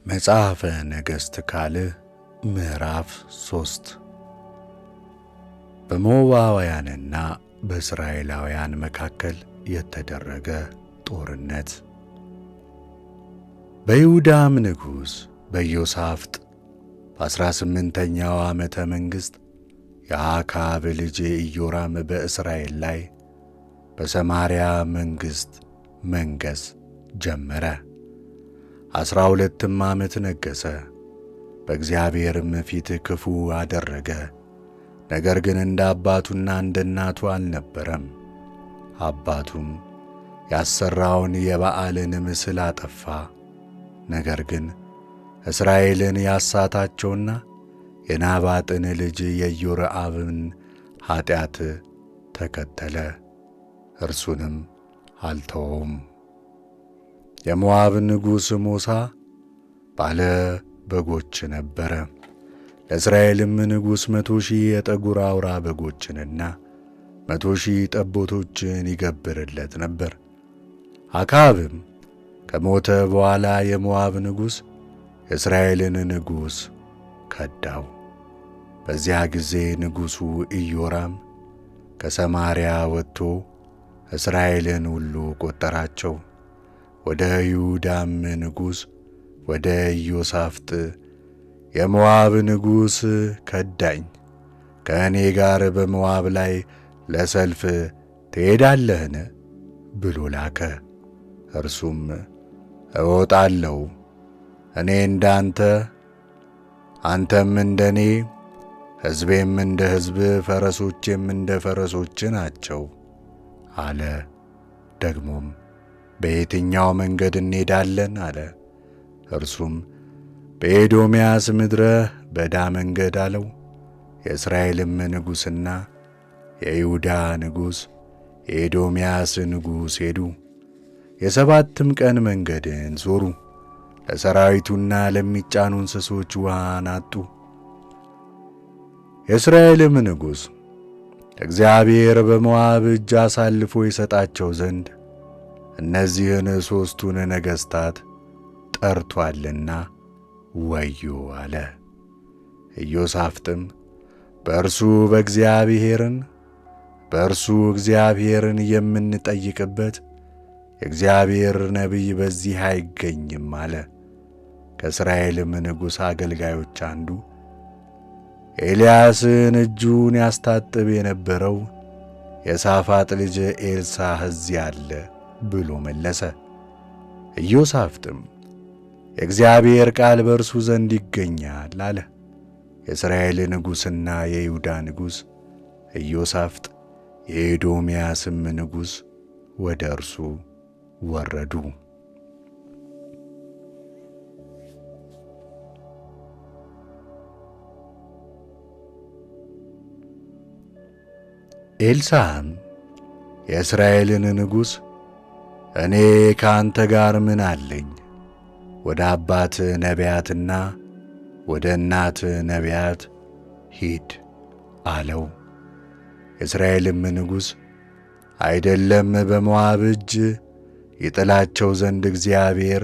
መጽሐፈ ነገሥት ካልዕ ምዕራፍ 3 በሞዓባውያንና በእስራኤላውያን መካከል የተደረገ ጦርነት። በይሁዳም ንጉሥ በኢዮሳፍጥ በ18ኛው ዓመተ መንግሥት የአክዓብ ልጅ ኢዮራም በእስራኤል ላይ በሰማርያ መንገሥ ጀመረ። 12 ዓመት ነገሠ። በእግዚአብሔርም ፊት ክፉ አደረገ። ነገር ግን እንደ አባቱና እንደ እናቱ አልነበረም። አባቱም ያሠራውን የበዓልን ምስል አጠፋ። ነገር ግን እስራኤልን ያሳታቸውና የናባጥን ልጅ የኢዮርብዓምን ኃጢአት ተከተለ፣ እርሱንም አልተወውም። የሞዓብ ንጉሥ ሞሳ ባለ በጎች ነበረ። ለእስራኤልም ንጉሥ 100,000 የጠጕር አውራ በጎችንና 100,000 ጠቦቶችን ይገብርለት ነበር። አክዓብም ከሞተ በኋላ የሞዓብ ንጉሥ የእስራኤልን ንጉሥ ከዳው። በዚያ ጊዜ ንጉሡ ኢዮራም ከሰማርያ ወጥቶ እስራኤልን ሁሉ ቈጠራቸው። ወደ ይሁዳም ንጉሥ ወደ ኢዮሳፍጥ የሞዓብ ንጉሥ ከዳኝ፣ ከእኔ ጋር በሞዓብ ላይ ለሰልፍ ትሄዳለህን? ብሎ ላከ። እርሱም እወጣለሁ፣ እኔ እንዳንተ አንተም እንደ እኔ፣ ሕዝቤም እንደ ሕዝብ፣ ፈረሶቼም እንደ ፈረሶች ናቸው አለ። ደግሞም በየትኛው መንገድ እንሄዳለን? አለ። እርሱም በኤዶምያስ ምድረ በዳ መንገድ አለው። የእስራኤልም ንጉሥና የይሁዳ ንጉሥ የኤዶምያስ ንጉሥ ሄዱ። የ7 ቀን መንገድን ዞሩ። ለሰራዊቱና ለሚጫኑ እንስሶች ውሃን አጡ። የእስራኤልም ንጉሥ እግዚአብሔር በሞዓብ እጅ አሳልፎ ይሰጣቸው ዘንድ እነዚህን 3ቱን ነገሥታት ጠርቶአልና ወዮ አለ። ኢዮሳፍጥም በእርሱ እግዚአብሔርን የምንጠይቅበት የእግዚአብሔር ነቢይ በዚህ አይገኝም አለ። ከእስራኤልም ንጉሥ አገልጋዮች አንዱ ኤልያስን እጁን ያስታጥብ የነበረው የሳፋጥ ልጅ ኤልሳዕ እዚህ አለ ብሎ መለሰ። ኢዮሳፍጥም የእግዚአብሔር ቃል በእርሱ ዘንድ ይገኛል አለ። የእስራኤል ንጉሥና የይሁዳ ንጉሥ ኢዮሳፍጥ የኤዶምያስም ንጉሥ ወደ እርሱ ወረዱ። ኤልሳዕም የእስራኤልን ንጉሥ እኔ ከአንተ ጋር ምን አለኝ? ወደ አባት ነቢያትና ወደ እናት ነቢያት ሂድ አለው። የእስራኤልም ንጉሥ አይደለም በሞዓብ እጅ ይጥላቸው ዘንድ እግዚአብሔር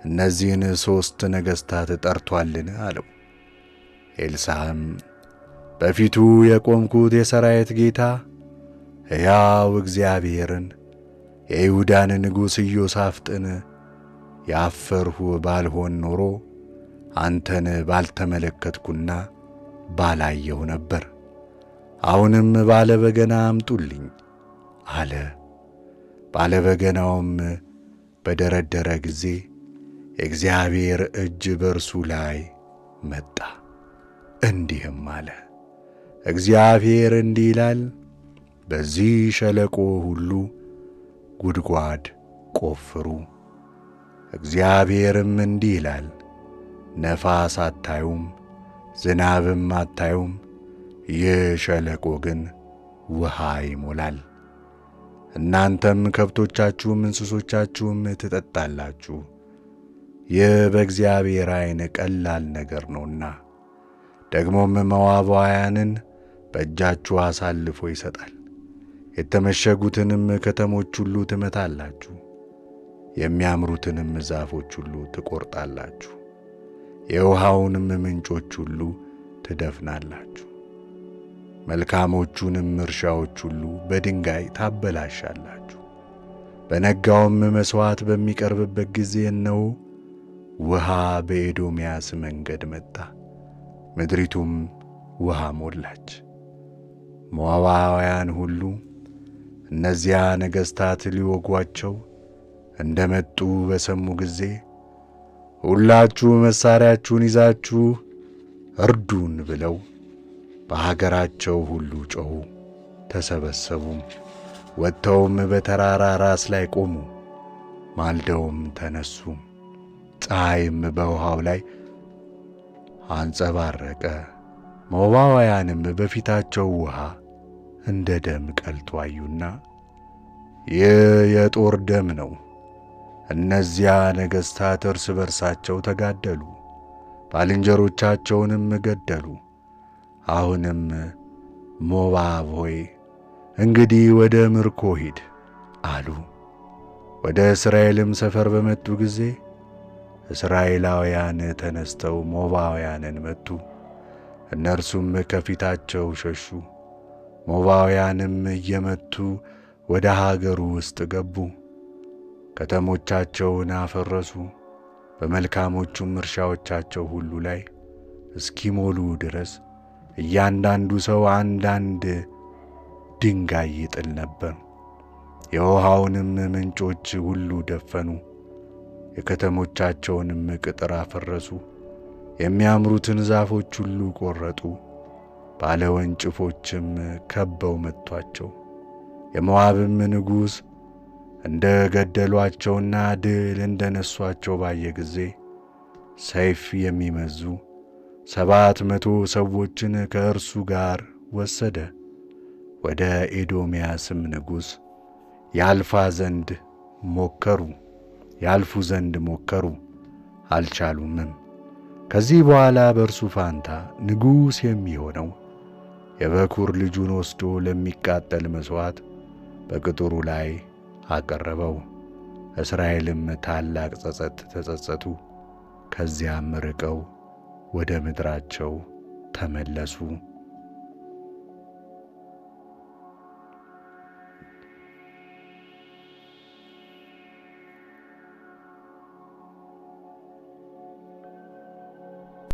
እነዚህን 3 ነገሥታት ጠርቶአልን? አለው። ኤልሳዕም በፊቱ የቆምኩት የሠራዊት ጌታ ሕያው እግዚአብሔርን የይሁዳን ንጉሥ ኢዮሳፍጥን ያፈርሁ ባልሆን ኖሮ አንተን ባልተመለከትኩና ባላየሁ ነበር። አሁንም ባለበገና አምጡልኝ አለ። ባለበገናውም በደረደረ ጊዜ የእግዚአብሔር እጅ በእርሱ ላይ መጣ፣ እንዲህም አለ። እግዚአብሔር እንዲህ ይላል፣ በዚህ ሸለቆ ሁሉ ጉድጓድ ቆፍሩ። እግዚአብሔርም እንዲህ ይላል፣ ነፋስ አታዩም፣ ዝናብም አታዩም፣ ይህ ሸለቆ ግን ውሃ ይሞላል። እናንተም ከብቶቻችሁም እንስሶቻችሁም ትጠጣላችሁ። ይህ በእግዚአብሔር ዓይን ቀላል ነገር ነውና። ደግሞም ሞዓባውያንን በእጃችሁ አሳልፎ ይሰጣል። የተመሸጉትንም ከተሞች ሁሉ ትመታላችሁ፣ የሚያምሩትንም ዛፎች ሁሉ ትቈርጣላችሁ። የውሃውንም ምንጮች ሁሉ ትደፍናላችሁ። መልካሞቹንም እርሻዎች ሁሉ በድንጋይ ታበላሻላችሁ። በነጋውም መሥዋዕት በሚቀርብበት ጊዜ እነሆ ውሃ በኤዶምያስ መንገድ መጣ፣ ምድሪቱም ውሃ ሞላች። ሞዓባውያን ሁሉ እነዚያ ነገሥታት ሊወጓቸው እንደ መጡ በሰሙ ጊዜ ሁላችሁ መሣሪያችሁን ይዛችሁ እርዱን ብለው በሀገራቸው ሁሉ ጮኹ። ተሰበሰቡም፣ ወጥተውም በተራራ ራስ ላይ ቆሙ። ማልደውም ተነሱ፣ ፀሐይም በውሃው ላይ አንጸባረቀ። ሞዓባውያንም በፊታቸው ውሃ እንደ ደም ቀልቶ አዩና ይህ የጦር ደም ነው። እነዚያ ነገሥታት እርስ በርሳቸው ተጋደሉ፣ ባልንጀሮቻቸውንም ገደሉ። አሁንም ሞዓብ ሆይ እንግዲህ ወደ ምርኮ ሂድ አሉ። ወደ እስራኤልም ሰፈር በመጡ ጊዜ እስራኤላውያን ተነስተው ሞዓባውያንን መቱ። እነርሱም ከፊታቸው ሸሹ። ሞዓባውያንም እየመቱ ወደ ሀገሩ ውስጥ ገቡ፣ ከተሞቻቸውን አፈረሱ። በመልካሞቹም እርሻዎቻቸው ሁሉ ላይ እስኪሞሉ ድረስ እያንዳንዱ ሰው አንዳንድ ድንጋይ ይጥል ነበር። የውሃውንም ምንጮች ሁሉ ደፈኑ፣ የከተሞቻቸውንም ቅጥር አፈረሱ። የሚያምሩትን ዛፎች ሁሉ ቈረጡ፣ ባለ ወንጭፎችም ከበው መቱአቸው። የሞዓብም ንጉሥ እንደ ገደሏቸውና ድል እንደ ነሷቸው ባየ ጊዜ ሰይፍ የሚመዙ 700 ሰዎችን ከእርሱ ጋር ወሰደ። ወደ ኤዶምያስም ንጉሥ ያልፉ ዘንድ ሞከሩ፣ አልቻሉምም። ከዚህ በኋላ በእርሱ ፋንታ ንጉሥ የሚሆነው የበኩር ልጁን ወስዶ ለሚቃጠል መሥዋዕት በቅጥሩ ላይ አቀረበው። እስራኤልም ታላቅ ጸጸት ተጸጸቱ፣ ከዚያም ርቀው ወደ ምድራቸው ተመለሱ።